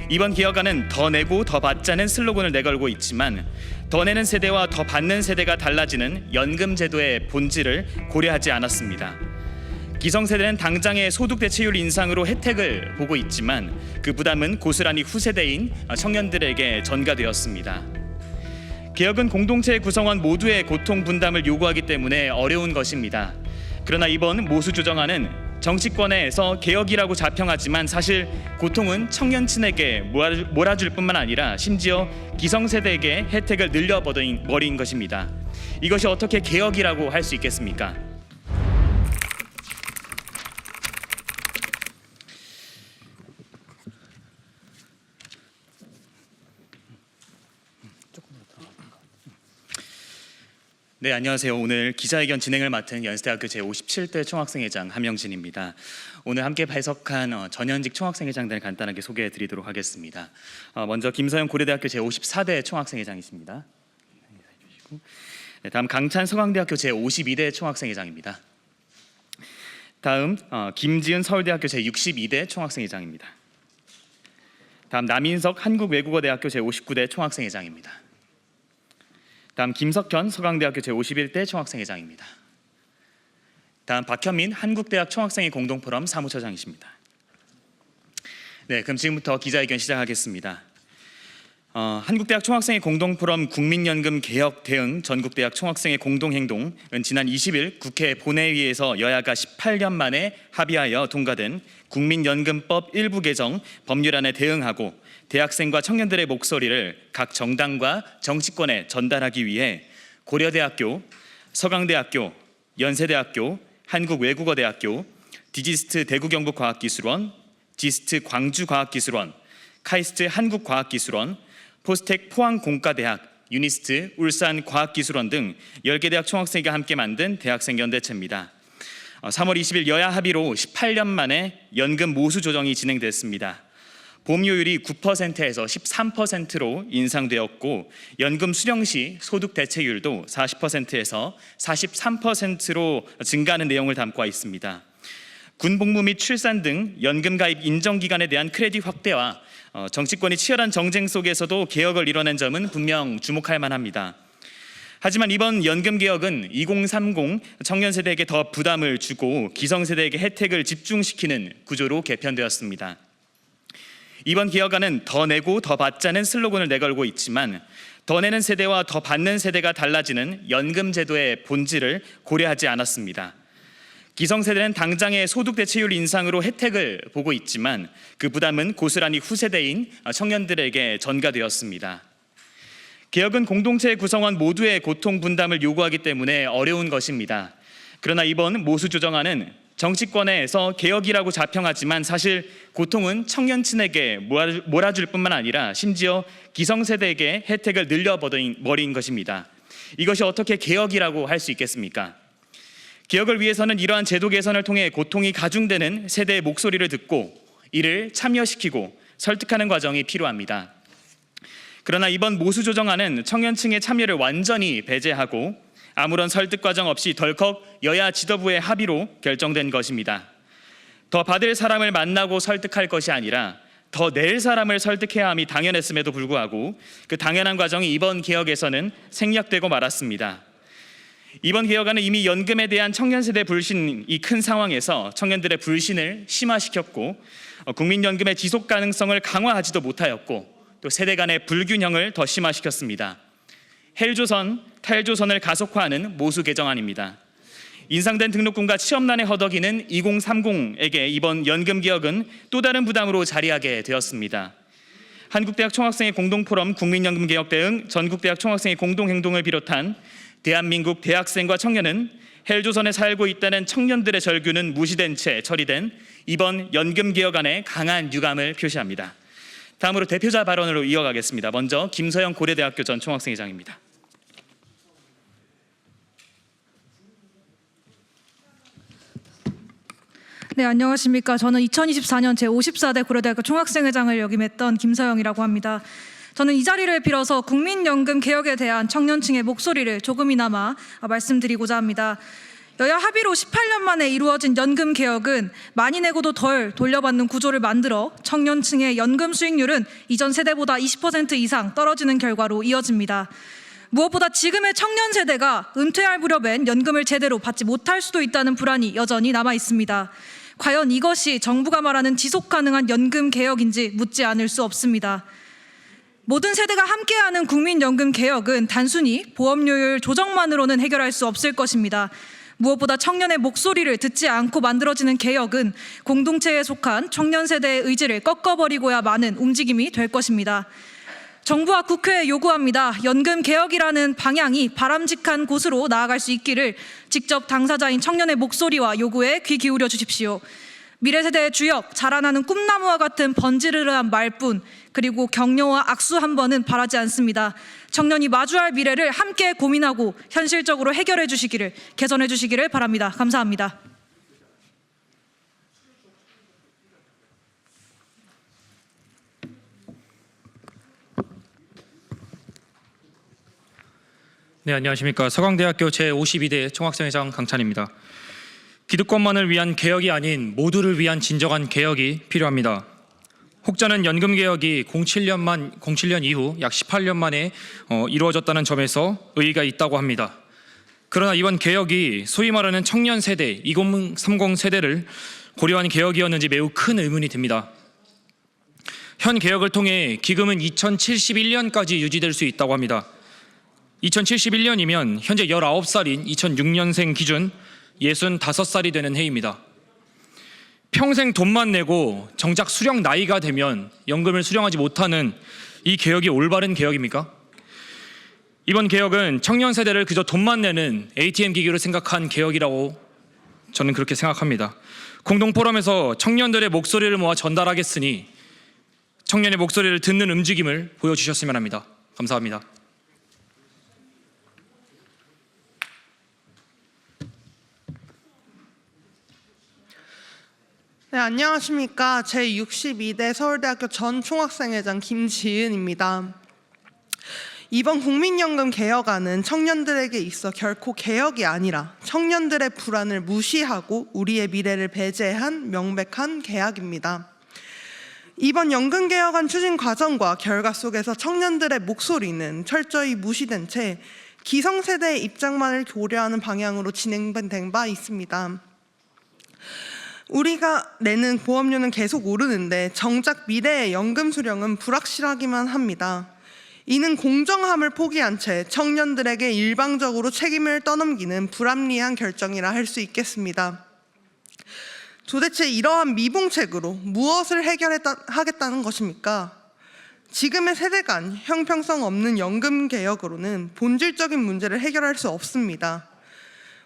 이번 개혁안은 더 내고 더 받자는 슬로건을 내걸고 있지만 더 내는 세대와 더 받는 세대가 달라지는 연금 제도의 본질을 고려하지 않았습니다. 기성세대는 당장의 소득 대체율 인상으로 혜택을 보고 있지만 그 부담은 고스란히 후세대인 청년들에게 전가되었습니다. 개혁은 공동체 구성원 모두의 고통 분담을 요구하기 때문에 어려운 것입니다. 그러나 이번 모수 조정안은 정치권에서 개혁이라고 자평하지만 사실 고통은 청년층에게 몰아줄 뿐만 아니라 심지어 기성세대에게 혜택을 늘려버린 것입니다. 이것이 어떻게 개혁이라고 할 수 있겠습니까? 네, 안녕하세요. 오늘 기자회견 진행을 맡은 연세대학교 제57대 총학생회장 함영진입니다. 오늘 함께 발석한 전현직 총학생회장들을 간단하게 소개해 드리도록 하겠습니다. 먼저 김서영 고려대학교 제54대 총학생회장이십니다. 다음 강찬 서강대학교 제52대 총학생회장입니다. 다음 김지은 서울대학교 제62대 총학생회장입니다. 다음 남인석 한국외국어대학교 제59대 총학생회장입니다. 다음 김석현 서강대학교 제51대 총학생회장입니다. 다음 박현민 한국대학 총학생회 공동포럼 사무처장이십니다. 네, 그럼 지금부터 기자회견 시작하겠습니다. 한국대학 총학생회 공동포럼 국민연금 개혁 대응 전국대학 총학생회 공동행동은 지난 20일 국회 본회의에서 여야가 18년 만에 합의하여 통과된 국민연금법 일부 개정 법률안에 대응하고 대학생과 청년들의 목소리를 각 정당과 정치권에 전달하기 위해 고려대학교, 서강대학교, 연세대학교, 한국외국어대학교, 디지스트 대구경북과학기술원, 지스트 광주과학기술원, 카이스트 한국과학기술원, 포스텍 포항공과대학, 유니스트 울산과학기술원 등 10개 대학 총학생회가 함께 만든 대학생연대체입니다. 3월 20일 여야 합의로 18년 만에 연금 모수 조정이 진행됐습니다. 보험료율이 9%에서 13%로 인상되었고 연금 수령 시 소득 대체율도 40%에서 43%로 증가하는 내용을 담고 있습니다. 군복무 및 출산 등 연금 가입 인정 기간에 대한 크레딧 확대와 정치권이 치열한 정쟁 속에서도 개혁을 이뤄낸 점은 분명 주목할 만합니다. 하지만 이번 연금 개혁은 2030 청년 세대에게 더 부담을 주고 기성세대에게 혜택을 집중시키는 구조로 개편되었습니다. 이번 개혁안은 더 내고 더 받자는 슬로건을 내걸고 있지만 더 내는 세대와 더 받는 세대가 달라지는 연금 제도의 본질을 고려하지 않았습니다. 기성세대는 당장의 소득 대체율 인상으로 혜택을 보고 있지만 그 부담은 고스란히 후세대인 청년들에게 전가되었습니다. 개혁은 공동체 구성원 모두의 고통 분담을 요구하기 때문에 어려운 것입니다. 그러나 이번 모수 조정안은 정치권에서 개혁이라고 자평하지만 사실 고통은 청년층에게 몰아줄 뿐만 아니라 심지어 기성세대에게 혜택을 늘려버린 것입니다. 이것이 어떻게 개혁이라고 할 수 있겠습니까? 개혁을 위해서는 이러한 제도 개선을 통해 고통이 가중되는 세대의 목소리를 듣고 이를 참여시키고 설득하는 과정이 필요합니다. 그러나 이번 모수 조정안은 청년층의 참여를 완전히 배제하고 아무런 설득 과정 없이 덜컥 여야 지도부의 합의로 결정된 것입니다. 더 받을 사람을 만나고 설득할 것이 아니라 더 낼 사람을 설득해야 함이 당연했음에도 불구하고 그 당연한 과정이 이번 개혁에서는 생략되고 말았습니다. 이번 개혁안은 이미 연금에 대한 청년 세대 불신이 큰 상황에서 청년들의 불신을 심화시켰고 국민연금의 지속 가능성을 강화하지도 못하였고 또 세대 간의 불균형을 더 심화시켰습니다. 헬조선, 탈조선을 가속화하는 모수 개정안입니다. 인상된 등록금과 취업난에 허덕이는 2030에게 이번 연금 개혁은 또 다른 부담으로 자리하게 되었습니다. 한국대학 총학생회 공동포럼 국민연금 개혁 대응 전국대학 총학생회 공동행동을 비롯한 대한민국 대학생과 청년은 헬조선에 살고 있다는 청년들의 절규는 무시된 채 처리된 이번 연금 개혁안에 강한 유감을 표시합니다. 다음으로 대표자 발언으로 이어가겠습니다. 먼저 김서영 고려대학교 전 총학생회장입니다. 네, 안녕하십니까. 저는 2024년 제54대 고려대학교 총학생회장을 역임했던 김서영이라고 합니다. 저는 이 자리를 빌어서 국민연금 개혁에 대한 청년층의 목소리를 조금이나마 말씀드리고자 합니다. 여야 합의로 18년 만에 이루어진 연금 개혁은 많이 내고도 덜 돌려받는 구조를 만들어 청년층의 연금 수익률은 이전 세대보다 20% 이상 떨어지는 결과로 이어집니다. 무엇보다 지금의 청년 세대가 은퇴할 무렵엔 연금을 제대로 받지 못할 수도 있다는 불안이 여전히 남아 있습니다. 과연 이것이 정부가 말하는 지속 가능한 연금 개혁인지 묻지 않을 수 없습니다. 모든 세대가 함께하는 국민연금 개혁은 단순히 보험료율 조정만으로는 해결할 수 없을 것입니다. 무엇보다 청년의 목소리를 듣지 않고 만들어지는 개혁은 공동체에 속한 청년 세대의 의지를 꺾어버리고야 마는 움직임이 될 것입니다. 정부와 국회에 요구합니다. 연금 개혁이라는 방향이 바람직한 곳으로 나아갈 수 있기를 직접 당사자인 청년의 목소리와 요구에 귀 기울여 주십시오. 미래 세대의 주역, 자라나는 꿈나무와 같은 번지르르한 말뿐, 그리고 격려와 악수 한 번은 바라지 않습니다. 청년이 마주할 미래를 함께 고민하고 현실적으로 해결해 주시기를, 개선해 주시기를 바랍니다. 감사합니다. 네, 안녕하십니까. 서강대학교 제52대 총학생회장 강찬입니다. 기득권만을 위한 개혁이 아닌 모두를 위한 진정한 개혁이 필요합니다. 혹자는 연금 개혁이 07년 이후 약 18년 만에 이루어졌다는 점에서 의의가 있다고 합니다. 그러나 이번 개혁이 소위 말하는 청년 세대, 2030 세대를 고려한 개혁이었는지 매우 큰 의문이 듭니다. 현 개혁을 통해 기금은 2071년까지 유지될 수 있다고 합니다. 2071년이면 현재 19살인 2006년생 기준 65살이 되는 해입니다. 평생 돈만 내고 정작 수령 나이가 되면 연금을 수령하지 못하는 이 개혁이 올바른 개혁입니까? 이번 개혁은 청년 세대를 그저 돈만 내는 ATM 기기로 생각한 개혁이라고 저는 그렇게 생각합니다. 공동포럼에서 청년들의 목소리를 모아 전달하겠으니 청년의 목소리를 듣는 움직임을 보여주셨으면 합니다. 감사합니다. 네, 안녕하십니까. 제62대 서울대학교 전 총학생회장 김지은입니다. 이번 국민연금 개혁안은 청년들에게 있어 결코 개혁이 아니라 청년들의 불안을 무시하고 우리의 미래를 배제한 명백한 개혁입니다. 이번 연금 개혁안 추진 과정과 결과 속에서 청년들의 목소리는 철저히 무시된 채 기성세대의 입장만을 고려하는 방향으로 진행된 바 있습니다. 우리가 내는 보험료는 계속 오르는데 정작 미래의 연금 수령은 불확실하기만 합니다. 이는 공정함을 포기한 채 청년들에게 일방적으로 책임을 떠넘기는 불합리한 결정이라 할 수 있겠습니다. 도대체 이러한 미봉책으로 무엇을 해결하겠다는 것입니까? 지금의 세대 간 형평성 없는 연금 개혁으로는 본질적인 문제를 해결할 수 없습니다.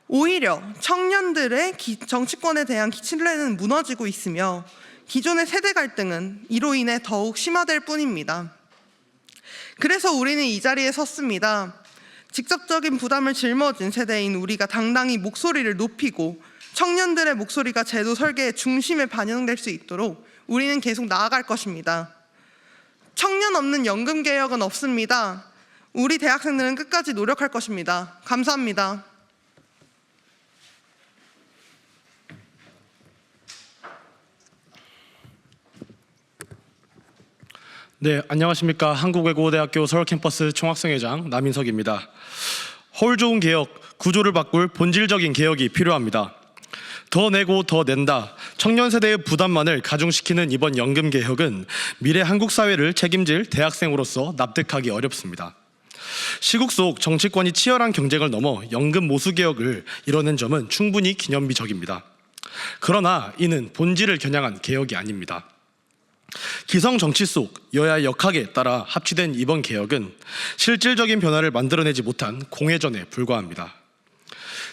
오히려 청년들의 정치권에 대한 신뢰는 무너지고 있으며 기존의 세대 갈등은 이로 인해 더욱 심화될 뿐입니다. 그래서 우리는 이 자리에 섰습니다. 직접적인 부담을 짊어진 세대인 우리가 당당히 목소리를 높이고 청년들의 목소리가 제도 설계의 중심에 반영될 수 있도록 우리는 계속 나아갈 것입니다. 청년 없는 연금 개혁은 없습니다. 우리 대학생들은 끝까지 노력할 것입니다. 감사합니다. 네, 안녕하십니까. 한국외국어대학교 서울캠퍼스 총학생회장 남인석입니다. 허울 좋은 개혁, 구조를 바꿀 본질적인 개혁이 필요합니다. 더 내고 더 낸다, 청년 세대의 부담만을 가중시키는 이번 연금 개혁은 미래 한국 사회를 책임질 대학생으로서 납득하기 어렵습니다. 시국 속 정치권이 치열한 경쟁을 넘어 연금 모수 개혁을 이뤄낸 점은 충분히 기념비적입니다. 그러나 이는 본질을 겨냥한 개혁이 아닙니다. 기성 정치 속 여야의 역학에 따라 합치된 이번 개혁은 실질적인 변화를 만들어내지 못한 공회전에 불과합니다.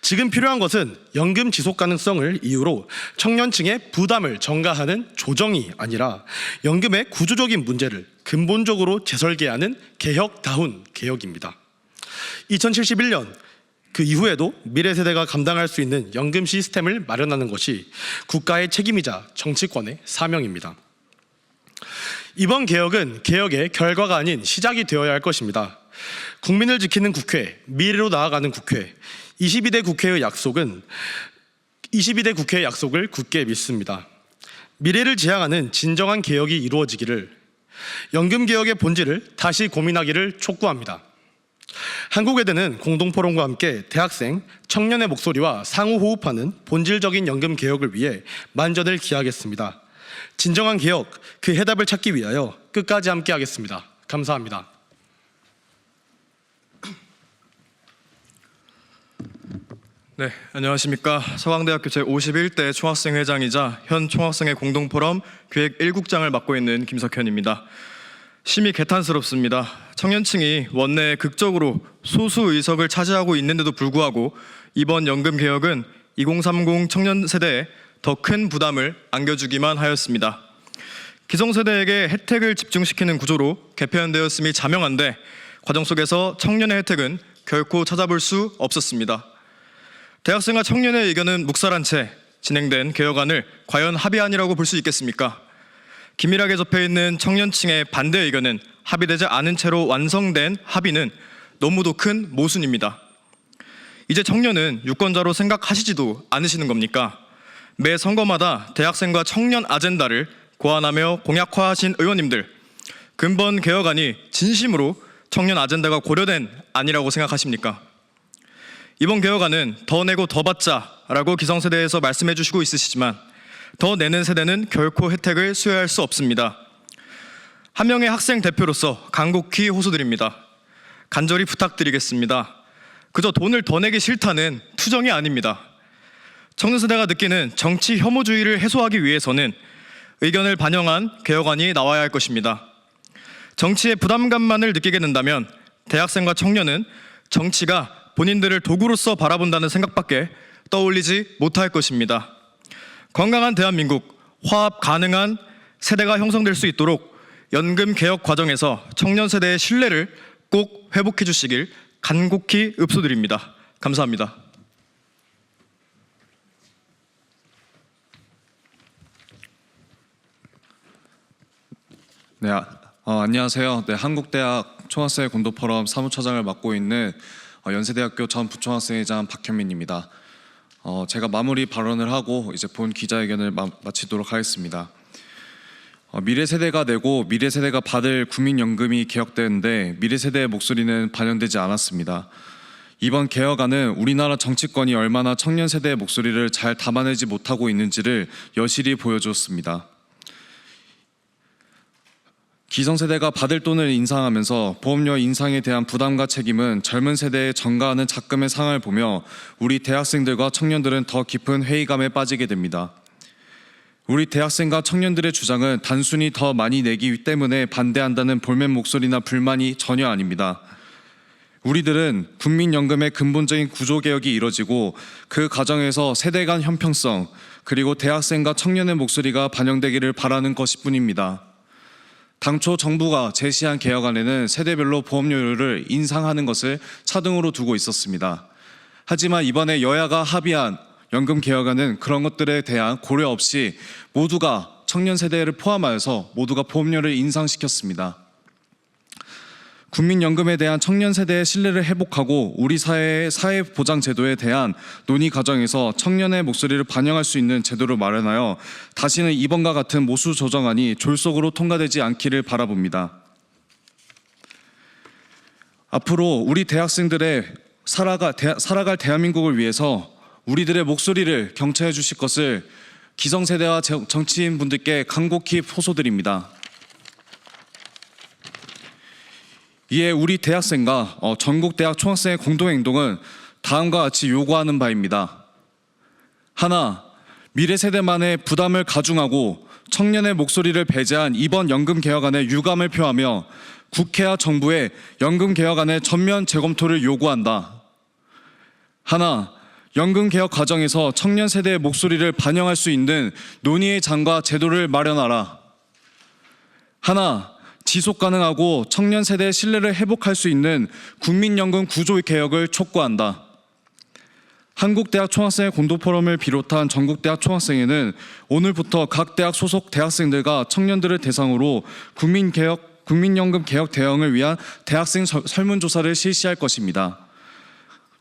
지금 필요한 것은 연금 지속 가능성을 이유로 청년층의 부담을 전가하는 조정이 아니라 연금의 구조적인 문제를 근본적으로 재설계하는 개혁다운 개혁입니다. 2071년 그 이후에도 미래 세대가 감당할 수 있는 연금 시스템을 마련하는 것이 국가의 책임이자 정치권의 사명입니다. 이번 개혁은 개혁의 결과가 아닌 시작이 되어야 할 것입니다. 국민을 지키는 국회, 미래로 나아가는 국회, 22대 국회의 약속을 굳게 믿습니다. 미래를 지향하는 진정한 개혁이 이루어지기를, 연금개혁의 본질을 다시 고민하기를 촉구합니다. 한국외대는 공동포럼과 함께 대학생, 청년의 목소리와 상호 호흡하는 본질적인 연금개혁을 위해 만전을 기하겠습니다. 진정한 개혁, 그 해답을 찾기 위하여 끝까지 함께하겠습니다. 감사합니다. 네, 안녕하십니까. 서강대학교 제51대 총학생회장이자 현 총학생회 공동포럼 기획 1국장을 맡고 있는 김석현입니다. 심히 개탄스럽습니다. 청년층이 원내에 극적으로 소수 의석을 차지하고 있는데도 불구하고 이번 연금 개혁은 2030 청년 세대에 더 큰 부담을 안겨주기만 하였습니다. 기성세대에게 혜택을 집중시키는 구조로 개편되었음이 자명한데 과정 속에서 청년의 혜택은 결코 찾아볼 수 없었습니다. 대학생과 청년의 의견은 묵살한 채 진행된 개혁안을 과연 합의안이라고 볼 수 있겠습니까? 긴밀하게 접해있는 청년층의 반대 의견은 합의되지 않은 채로 완성된 합의는 너무도 큰 모순입니다. 이제 청년은 유권자로 생각하시지도 않으시는 겁니까? 매 선거마다 대학생과 청년 아젠다를 고안하며 공약화하신 의원님들, 근본 개혁안이 진심으로 청년 아젠다가 고려된 안이라고 생각하십니까? 이번 개혁안은 더 내고 더 받자라고 기성세대에서 말씀해 주시고 있으시지만 더 내는 세대는 결코 혜택을 수여할 수 없습니다. 한 명의 학생 대표로서 간곡히 호소드립니다. 간절히 부탁드리겠습니다. 그저 돈을 더 내기 싫다는 투정이 아닙니다. 청년 세대가 느끼는 정치 혐오주의를 해소하기 위해서는 의견을 반영한 개혁안이 나와야 할 것입니다. 정치의 부담감만을 느끼게 된다면 대학생과 청년은 정치가 본인들을 도구로서 바라본다는 생각밖에 떠올리지 못할 것입니다. 건강한 대한민국, 화합 가능한 세대가 형성될 수 있도록 연금 개혁 과정에서 청년 세대의 신뢰를 꼭 회복해 주시길 간곡히 읍소드립니다. 감사합니다. 네, 안녕하세요. 네, 한국대학 총학생회 공동포럼 사무처장을 맡고 있는 연세대학교 전 부총학생회장 박현민입니다. 제가 마무리 발언을 하고 이제 본 기자회견을 마치도록 하겠습니다. 미래 세대가 내고 미래 세대가 받을 국민연금이 개혁되는데 미래 세대의 목소리는 반영되지 않았습니다. 이번 개혁안은 우리나라 정치권이 얼마나 청년 세대의 목소리를 잘 담아내지 못하고 있는지를 여실히 보여주었습니다. 기성세대가 받을 돈을 인상하면서 보험료 인상에 대한 부담과 책임은 젊은 세대에 전가하는 작금의 상황을 보며 우리 대학생들과 청년들은 더 깊은 회의감에 빠지게 됩니다. 우리 대학생과 청년들의 주장은 단순히 더 많이 내기 때문에 반대한다는 볼멘 목소리나 불만이 전혀 아닙니다. 우리들은 국민연금의 근본적인 구조개혁이 이뤄지고 그 과정에서 세대 간 형평성 그리고 대학생과 청년의 목소리가 반영되기를 바라는 것일 뿐입니다. 당초 정부가 제시한 개혁안에는 세대별로 보험료를 인상하는 것을 차등으로 두고 있었습니다. 하지만 이번에 여야가 합의한 연금 개혁안은 그런 것들에 대한 고려 없이 모두가 청년 세대를 포함하여서 모두가 보험료를 인상시켰습니다. 국민연금에 대한 청년 세대의 신뢰를 회복하고 우리 사회의 사회보장제도에 대한 논의 과정에서 청년의 목소리를 반영할 수 있는 제도를 마련하여 다시는 이번과 같은 모수 조정안이 졸속으로 통과되지 않기를 바라봅니다. 앞으로 우리 대학생들의 살아갈 대한민국을 위해서 우리들의 목소리를 경청해 주실 것을 기성세대와 정치인분들께 간곡히 호소드립니다. 이에 우리 대학생과 전국대학 총학생의 공동행동은 다음과 같이 요구하는 바입니다. 하나, 미래 세대만의 부담을 가중하고 청년의 목소리를 배제한 이번 연금 개혁안에 유감을 표하며 국회와 정부의 연금 개혁안의 전면 재검토를 요구한다. 하나, 연금 개혁 과정에서 청년 세대의 목소리를 반영할 수 있는 논의의 장과 제도를 마련하라. 하나, 지속 가능하고 청년 세대의 신뢰를 회복할 수 있는 국민연금 구조 개혁을 촉구한다. 한국대학 총학생회 공동포럼을 비롯한 전국대학 총학생회는 오늘부터 각 대학 소속 대학생들과 청년들을 대상으로 국민개혁 국민연금 개혁 대응을 위한 대학생 설문조사를 실시할 것입니다.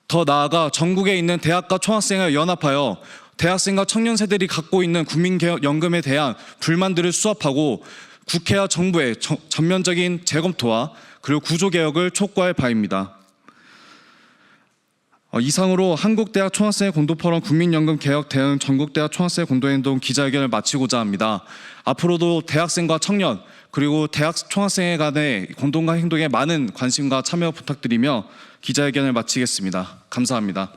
더 나아가 전국에 있는 대학과 총학생을 연합하여 대학생과 청년 세대들이 갖고 있는 국민연금에 대한 불만들을 수합하고 국회와 정부의 전면적인 재검토와 그리고 구조개혁을 촉구할 바입니다. 이상으로 한국대학 총학생회 공동포럼 국민연금 개혁 대응 전국대학 총학생회 공동행동 기자회견을 마치고자 합니다. 앞으로도 대학생과 청년 그리고 대학 총학생회 간의 공동행동에 많은 관심과 참여 부탁드리며 기자회견을 마치겠습니다. 감사합니다.